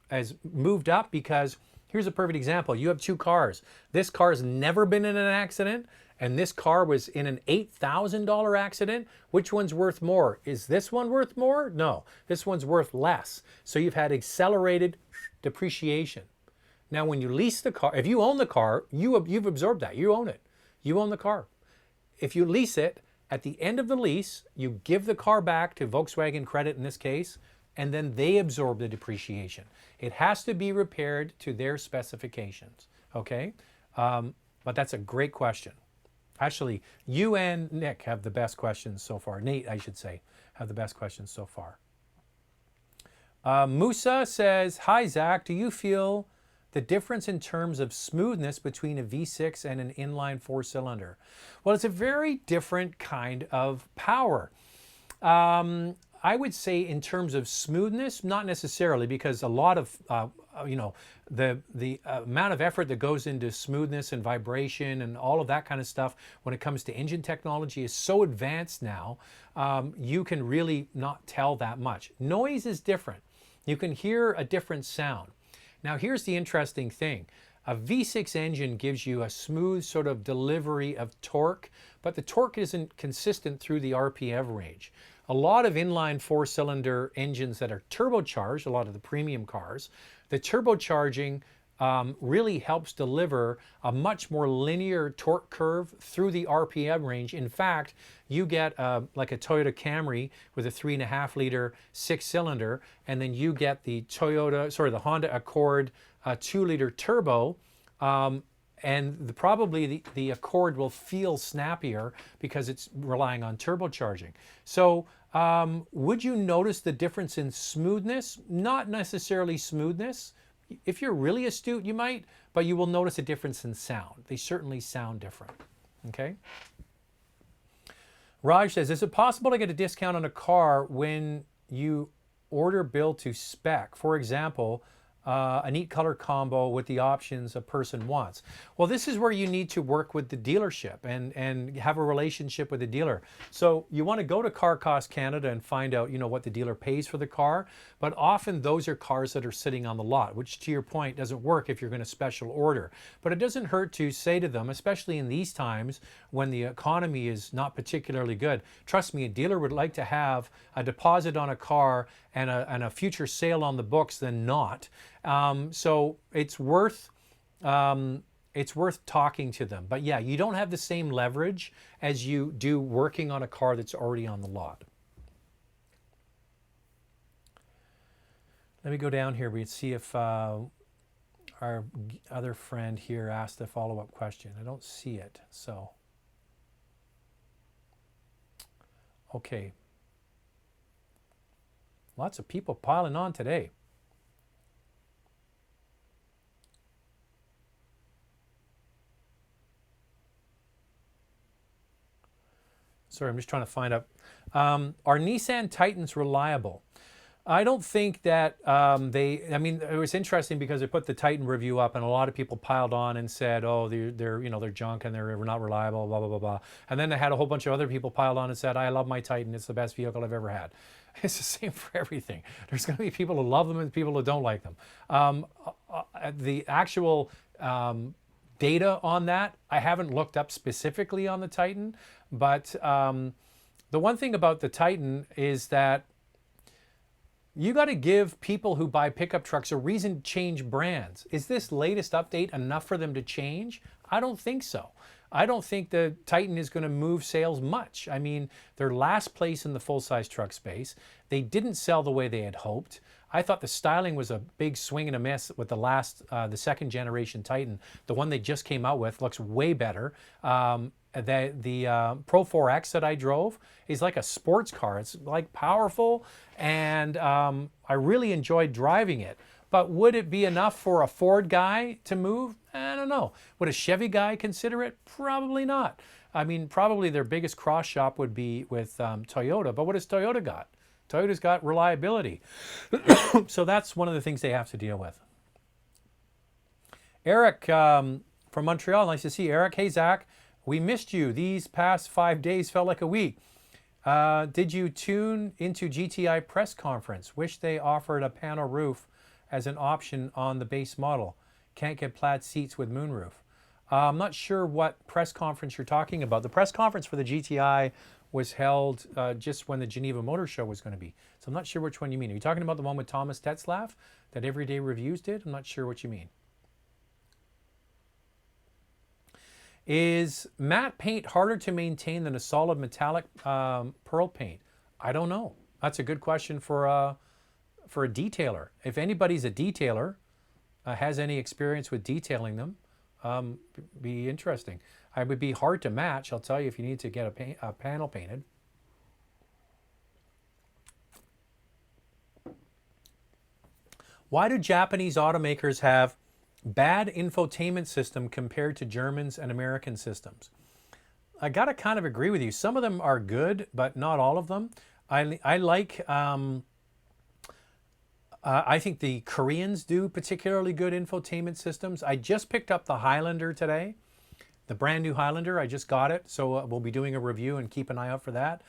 moved up because, here's a perfect example. You have two cars. This car's never been in an accident, and this car was in an $8,000 accident. Which one's worth more? Is this one worth more? No, this one's worth less. So you've had accelerated depreciation. Now, when you lease the car, if you own the car, you've absorbed that. You own it. You own the car. If you lease it, at the end of the lease, you give the car back to Volkswagen Credit in this case, and then they absorb the depreciation. It has to be repaired to their specifications, okay? But that's a great question. Actually, you and Nick have the best questions so far. Nate, I should say, have the best questions so far. Musa says, hi, Zach, do you feel the difference in terms of smoothness between a V6 and an inline four-cylinder? Well, it's a very different kind of power. I would say in terms of smoothness, not necessarily, because a lot of, the amount of effort that goes into smoothness and vibration and all of that kind of stuff when it comes to engine technology is so advanced now, you can really not tell that much. Noise is different. You can hear a different sound. Now, here's the interesting thing. A V6 engine gives you a smooth sort of delivery of torque, but the torque isn't consistent through the RPM range. A lot of inline four-cylinder engines that are turbocharged, a lot of the premium cars, the turbocharging really helps deliver a much more linear torque curve through the RPM range. In fact, you get like a Toyota Camry with a 3.5 liter 6-cylinder, and then you get the Honda Accord 2-liter turbo, and probably the Accord will feel snappier because it's relying on turbocharging. So would you notice the difference in smoothness? Not necessarily smoothness. If you're really astute, you might, but you will notice a difference in sound. They certainly sound different, okay? Raj says, is it possible to get a discount on a car when you order build to spec? For example, a neat color combo with the options a person wants. Well, this is where you need to work with the dealership and have a relationship with the dealer. So you want to go to Car Cost Canada and find out, what the dealer pays for the car. But often those are cars that are sitting on the lot, which to your point doesn't work if you're going to special order. But it doesn't hurt to say to them, especially in these times when the economy is not particularly good. Trust me, a dealer would like to have a deposit on a car and a future sale on the books than not. So it's worth talking to them. But yeah, you don't have the same leverage as you do working on a car that's already on the lot. Let me go down here and see if our other friend here asked a follow-up question. I don't see it, so. Okay. Lots of people piling on today. Sorry, I'm just trying to find out. Are Nissan Titans reliable? I don't think that I mean, it was interesting because they put the Titan review up and a lot of people piled on and said, oh, they're junk and they're not reliable, blah, blah, blah, blah. And then they had a whole bunch of other people piled on and said, I love my Titan. It's the best vehicle I've ever had. It's the same for everything. There's going to be people who love them and people who don't like them. The actual data on that, I haven't looked up specifically on the Titan, but the one thing about the Titan is that you got to give people who buy pickup trucks a reason to change brands. Is this latest update enough for them to change? I don't think so. I don't think the Titan is going to move sales much. I mean, they're last place in the full-size truck space. They didn't sell the way they had hoped. I thought the styling was a big swing and a miss with the second generation Titan. The one they just came out with looks way better. The Pro 4X that I drove is like a sports car. It's like powerful, and I really enjoyed driving it. But would it be enough for a Ford guy to move? I don't know. Would a Chevy guy consider it? Probably not. I mean, probably their biggest cross shop would be with Toyota. But what has Toyota got? Toyota's got reliability. So that's one of the things they have to deal with. Eric from Montreal, nice to see you. Eric, hey Zach, we missed you. These past 5 days felt like a week. Did you tune into GTI press conference? Wish they offered a panel roof as an option on the base model. Can't get plaid seats with moonroof. I'm not sure what press conference you're talking about. The press conference for the GTI was held just when the Geneva Motor Show was going to be. So I'm not sure which one you mean. Are you talking about the one with Thomas Tetzlaff that Everyday Reviews did? I'm not sure what you mean. Is matte paint harder to maintain than a solid metallic pearl paint? I don't know. That's a good question for a detailer. If anybody's a detailer, has any experience with detailing them, be interesting. It would be hard to match, I'll tell you, if you need to get a panel painted. Why do Japanese automakers have bad infotainment system compared to Germans and American systems? I gotta kind of agree with you. Some of them are good, but not all of them. I like, I think the Koreans do particularly good infotainment systems. I just picked up the Highlander today, the brand new Highlander. I just got it, so we'll be doing a review and keep an eye out for that.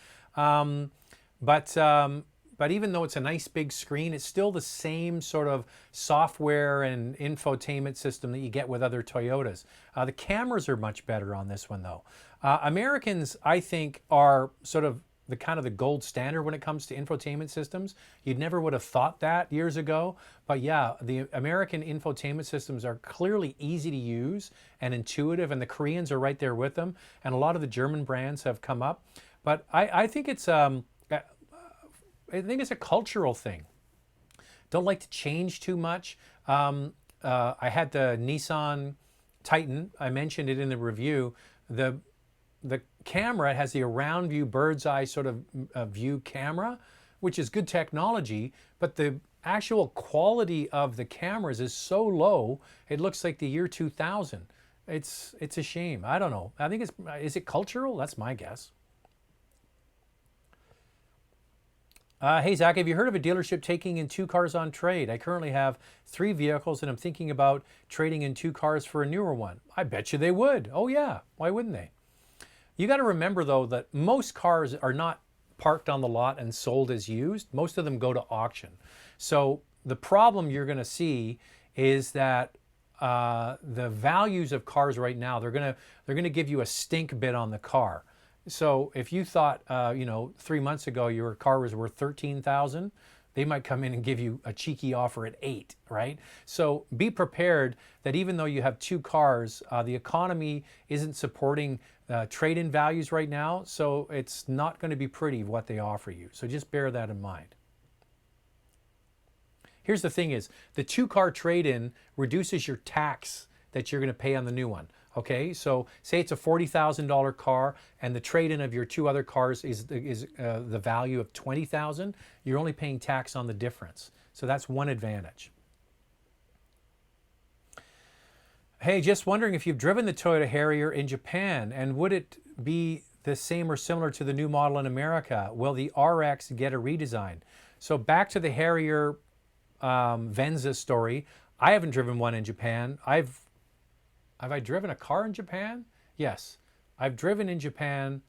But even though it's a nice big screen, it's still the same sort of software and infotainment system that you get with other Toyotas. The cameras are much better on this one though. Americans, I think, are sort of the kind of the gold standard when it comes to infotainment systems. You'd never would have thought that years ago, but yeah, the American infotainment systems are clearly easy to use and intuitive, and the Koreans are right there with them, and a lot of the German brands have come up. But I think it's a cultural thing. Don't like to change too much. I had the Nissan Titan. I mentioned it in the review. The camera has the around view bird's eye sort of view camera, which is good technology, but the actual quality of the cameras is so low, it looks like the year 2000. It's a shame. I don't know. I think is it cultural? That's my guess. Hey Zach, have you heard of a dealership taking in 2 cars on trade? I currently have 3 vehicles and I'm thinking about trading in 2 cars for a newer one. I bet you they would. Oh yeah, why wouldn't they? You got to remember though that most cars are not parked on the lot and sold as used. Most of them go to auction. So the problem you're going to see is that the values of cars right now, they're going to give you a stink bid on the car. So if you thought 3 months ago your car was worth $13,000, they might come in and give you a cheeky offer at $8,000, right? So be prepared that even though you have 2 cars, the economy isn't supporting trade-in values right now, so it's not going to be pretty what they offer you. So just bear that in mind. Here's the thing is, the 2-car trade-in reduces your tax that you're going to pay on the new one. Okay, so say it's a $40,000 car and the trade-in of your 2 other cars is the value of $20,000. You're only paying tax on the difference. So that's one advantage. Hey, just wondering if you've driven the Toyota Harrier in Japan, and would it be the same or similar to the new model in America? Will the RX get a redesign? So back to the Harrier Venza story. I haven't driven one in Japan. Have I driven a car in Japan? Yes, I've driven in Japan,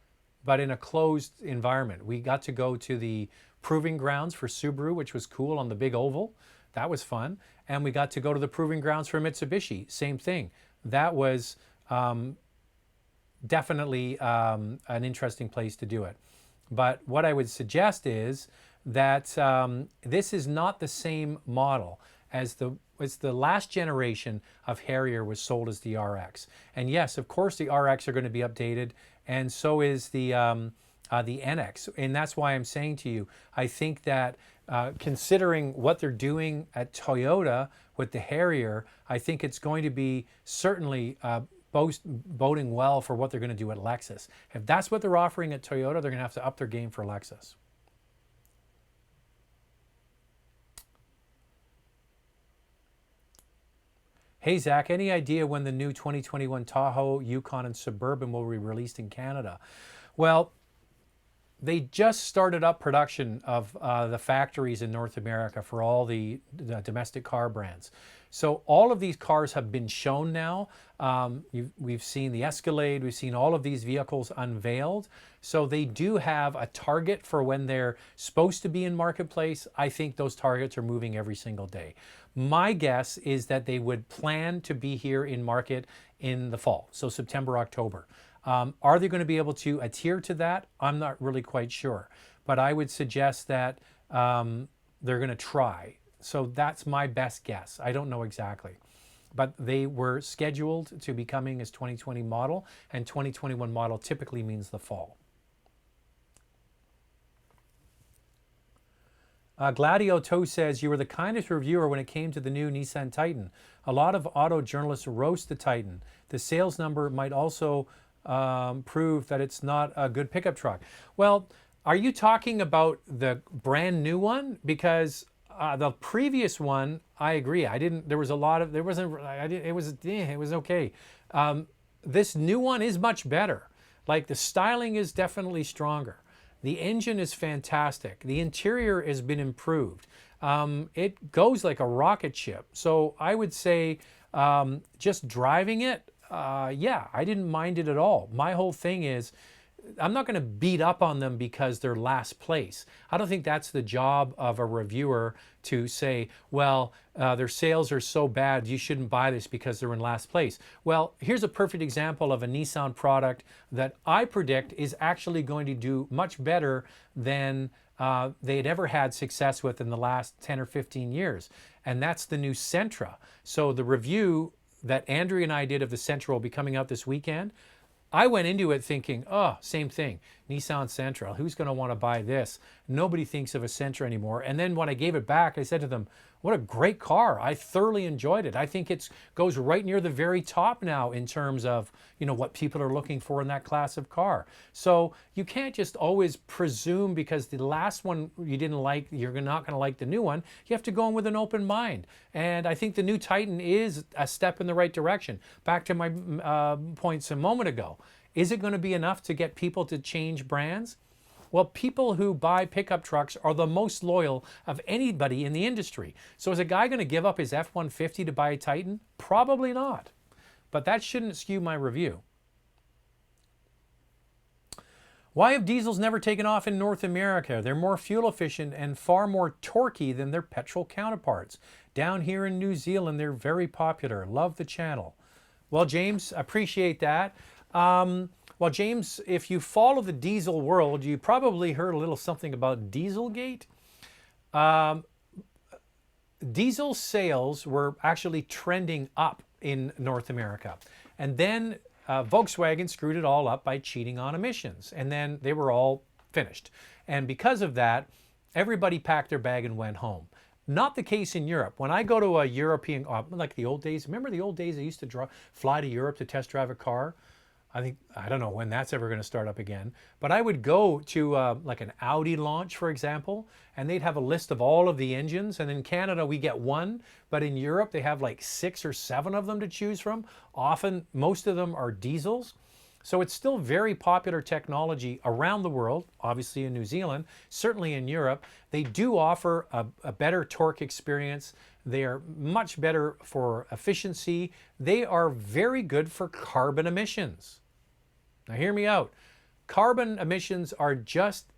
but in a closed environment. We got to go to the proving grounds for Subaru, which was cool, on the big oval. That was fun. And we got to go to the proving grounds for Mitsubishi. Same thing. That was definitely an interesting place to do it. But what I would suggest is that this is not the same model as the last generation of Harrier was sold as the RX. And yes, of course, the RX are going to be updated, and so is the NX. And that's why I'm saying to you, I think that considering what they're doing at Toyota with the Harrier, I think it's going to be certainly boding well for what they're going to do at Lexus. If that's what they're offering at Toyota, they're going to have to up their game for Lexus. Hey Zach, any idea when the new 2021 Tahoe, Yukon, and Suburban will be released in Canada? Well, they just started up production of the factories in North America for all the domestic car brands. So all of these cars have been shown now. We've seen the Escalade, we've seen all of these vehicles unveiled. So they do have a target for when they're supposed to be in marketplace. I think those targets are moving every single day. My guess is that they would plan to be here in market in the fall, so September, October. Are they going to be able to adhere to that? I'm not really quite sure, but I would suggest that they're going to try. So that's my best guess. I don't know exactly, but they were scheduled to be coming as 2020 model, and 2021 model typically means the fall. Gladio Toe says, you were the kindest reviewer when it came to the new Nissan Titan. A lot of auto journalists roast the Titan. The sales number might also prove that it's not a good pickup truck. Well, are you talking about the brand new one? Because the previous one, I agree. It was okay. This new one is much better. Like, the styling is definitely stronger. The engine is fantastic. The interior has been improved. It goes like a rocket ship. So I would say just driving it, yeah, I didn't mind it at all. My whole thing is, I'm not going to beat up on them because they're last place. I don't think that's the job of a reviewer to say, well, their sales are so bad, you shouldn't buy this because they're in last place. Well, here's a perfect example of a Nissan product that I predict is actually going to do much better than they had ever had success with in the last 10 or 15 years. And that's the new Sentra. So the review that Andrea and I did of the Sentra will be coming out this weekend. I went into it thinking, oh, same thing, Nissan Sentra. Who's going to want to buy this? Nobody thinks of a Sentra anymore. And then when I gave it back, I said to them, what a great car. I thoroughly enjoyed it. I think it goes right near the very top now in terms of, you know, what people are looking for in that class of car. So you can't just always presume because the last one you didn't like, you're not going to like the new one. You have to go in with an open mind. And I think the new Titan is a step in the right direction. Back to my points a moment ago. Is it going to be enough to get people to change brands? Well, people who buy pickup trucks are the most loyal of anybody in the industry. So is a guy going to give up his F-150 to buy a Titan? Probably not. But that shouldn't skew my review. Why have diesels never taken off in North America? They're more fuel efficient and far more torquey than their petrol counterparts. Down here in New Zealand, they're very popular. Love the channel. Well, James, appreciate that. Well, James, if you follow the diesel world, you probably heard a little something about Dieselgate. Diesel sales were actually trending up in North America. And then Volkswagen screwed it all up by cheating on emissions. And then they were all finished. And because of that, everybody packed their bag and went home. Not the case in Europe. When I go to a European, like the old days, remember the old days I used to fly to Europe to test drive a car? I don't know when that's ever going to start up again, but I would go to like an Audi launch, for example, and they'd have a list of all of the engines. And in Canada, we get one, but in Europe, they have like 6 or 7 of them to choose from. Often, most of them are diesels. So it's still very popular technology around the world, obviously in New Zealand, certainly in Europe. They do offer a better torque experience. They are much better for efficiency. They are very good for carbon emissions. Now hear me out. Carbon emissions are just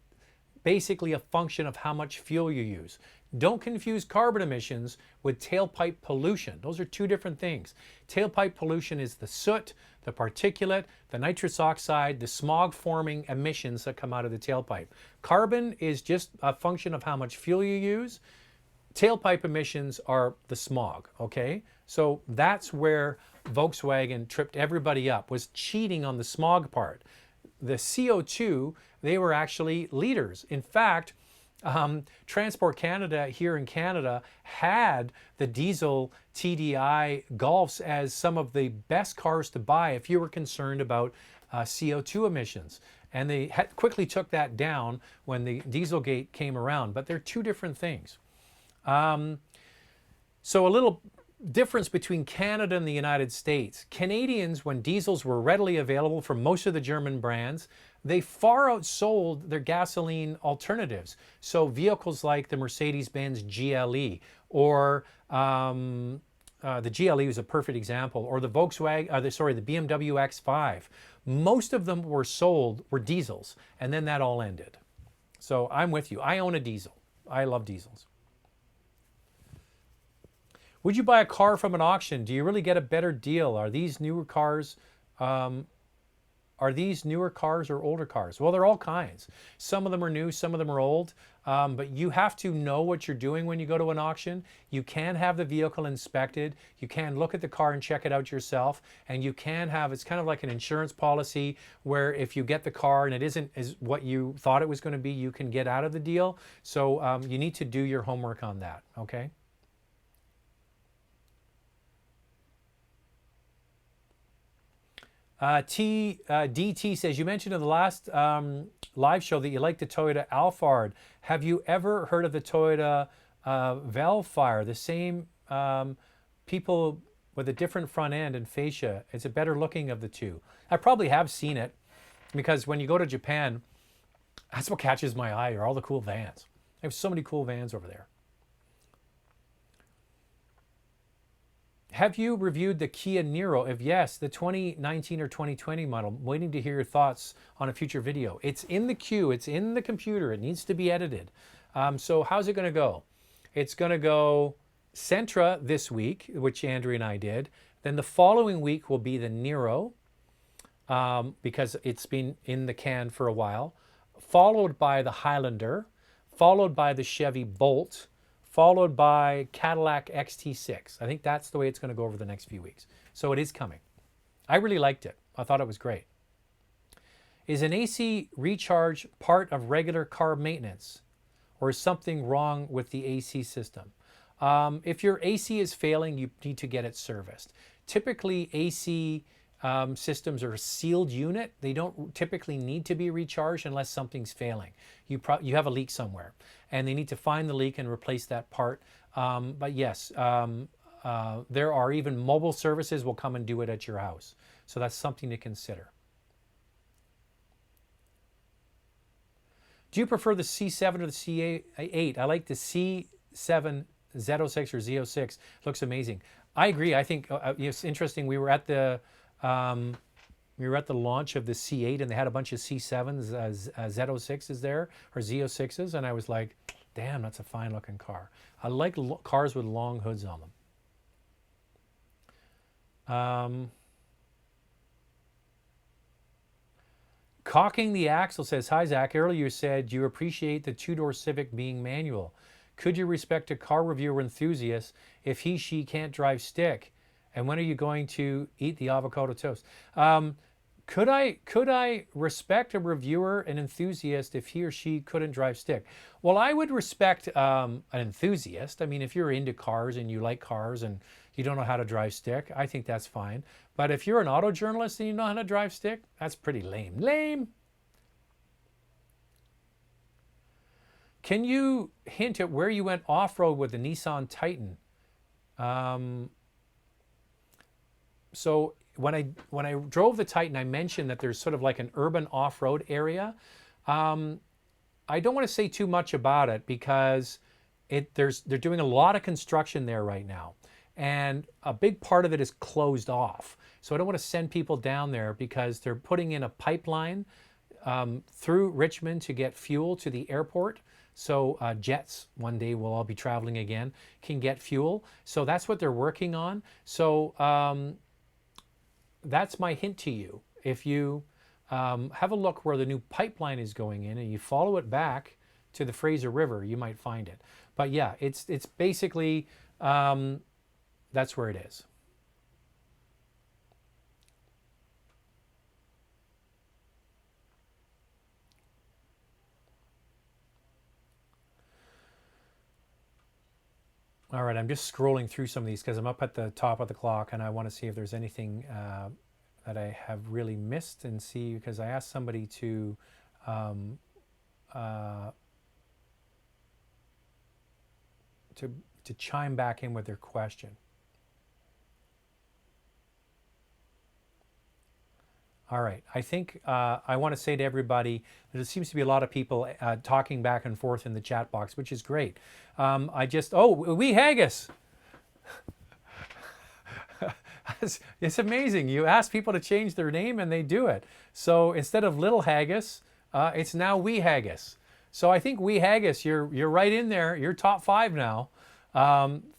basically a function of how much fuel you use. Don't confuse carbon emissions with tailpipe pollution. Those are two different things. Tailpipe pollution is the soot, the particulate, the nitrous oxide, the smog forming emissions that come out of the tailpipe. Carbon is just a function of how much fuel you use. Tailpipe emissions are the smog, okay? So that's where Volkswagen tripped everybody up, was cheating on the smog part. The CO2, they were actually leaders. In fact, Transport Canada here in Canada had the diesel TDI Golfs as some of the best cars to buy if you were concerned about CO2 emissions. And they quickly took that down when the Dieselgate came around, but they're two different things. So a little difference between Canada and the United States. Canadians, when diesels were readily available from most of the German brands, they far outsold their gasoline alternatives. So vehicles like the Mercedes-Benz GLE or the GLE is a perfect example, or the Volkswagen, the BMW X5. Most of them were diesels, and then that all ended. So I'm with you. I own a diesel. I love diesels. Would you buy a car from an auction? Do you really get a better deal? Are these newer cars? Are these newer cars or older cars? Well, they're all kinds. Some of them are new, some of them are old, but you have to know what you're doing when you go to an auction. You can have the vehicle inspected. You can look at the car and check it out yourself. And you can have, it's kind of like an insurance policy where if you get the car and it isn't as what you thought it was going to be, you can get out of the deal. So you need to do your homework on that, okay? DT says, you mentioned in the last live show that you like the Toyota Alphard. Have you ever heard of the Toyota Velfire? The same people with a different front end and fascia. It's a better looking of the two. I probably have seen it because when you go to Japan, that's what catches my eye are all the cool vans. They have so many cool vans over there. Have you reviewed the Kia Niro? If yes, the 2019 or 2020 model. I'm waiting to hear your thoughts on a future video. It's in the queue. It's in the computer. It needs to be edited. So how's it going to go? It's going to go Sentra this week, which Andrea and I did. Then the following week will be the Niro because it's been in the can for a while. Followed by the Highlander. Followed by the Chevy Bolt. Followed by Cadillac XT6. I think that's the way it's going to go over the next few weeks. So it is coming. I really liked it. I thought it was great. Is an AC recharge part of regular car maintenance? Or is something wrong with the AC system? If your AC is failing, you need to get it serviced. Typically, AC systems are a sealed unit. They don't typically need to be recharged unless something's failing. You have a leak somewhere and they need to find the leak and replace that part. But yes, there are even mobile services will come and do it at your house. So that's something to consider. Do you prefer the C7 or the C8? I like the C7 Z06 or Z06. Looks amazing. I agree. I think it's interesting. We were at the launch of the C8 and they had a bunch of C7s, Z06s there, or Z06s, and I was like, damn, that's a fine looking car. I like cars with long hoods on them. Cocking the Axle says, hi Zach, earlier you said you appreciate the two-door Civic being manual. Could you respect a car reviewer enthusiast if he, she can't drive stick? And when are you going to eat the avocado toast? Could I respect a reviewer, an enthusiast, if he or she couldn't drive stick? Well, I would respect an enthusiast. I mean, if you're into cars and you like cars and you don't know how to drive stick, I think that's fine. But if you're an auto journalist and you know how to drive stick, that's pretty lame. Lame. Can you hint at where you went off-road with the Nissan Titan? so when I drove the Titan, I mentioned that there's sort of like an urban off-road area. I don't want to say too much about it because they're doing a lot of construction there right now, and a big part of it is closed off. So I don't want to send people down there because they're putting in a pipeline through Richmond to get fuel to the airport. So jets, one day we'll all be traveling again, can get fuel. So that's what they're working on. So that's my hint to you. If you have a look where the new pipeline is going in and you follow it back to the Fraser River, you might find it. But yeah, it's basically, that's where it is. All right, I'm just scrolling through some of these because I'm up at the top of the clock and I want to see if there's anything that I have really missed and see, because I asked somebody to to chime back in with their question. All right, I think I want to say to everybody that there seems to be a lot of people talking back and forth in the chat box, which is great. Wee haggis. It's amazing. You ask people to change their name and they do it. So instead of little haggis, it's now wee haggis. So I think wee haggis, you're right in there. You're top 5 now.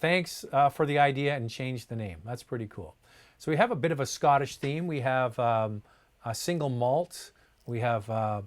Thanks for the idea and change the name. That's pretty cool. So we have a bit of a Scottish theme. We have a single malt. We have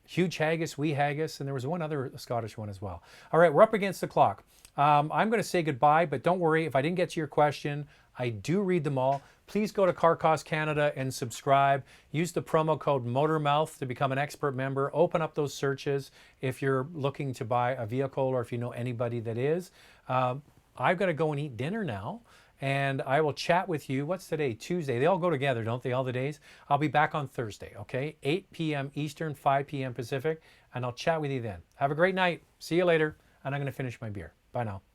huge haggis, wee haggis, and there was one other Scottish one as well. All right, we're up against the clock. I'm going to say goodbye, but don't worry. If I didn't get to your question, I do read them all. Please go to Car Cost Canada and subscribe. Use the promo code MOTORMOUTH to become an expert member. Open up those searches if you're looking to buy a vehicle or if you know anybody that is. I've got to go and eat dinner now, and I will chat with you. What's today? Tuesday. They all go together, don't they, all the days? I'll be back on Thursday, okay? 8 p.m. Eastern, 5 p.m. Pacific, and I'll chat with you then. Have a great night. See you later, and I'm going to finish my beer. Bye now.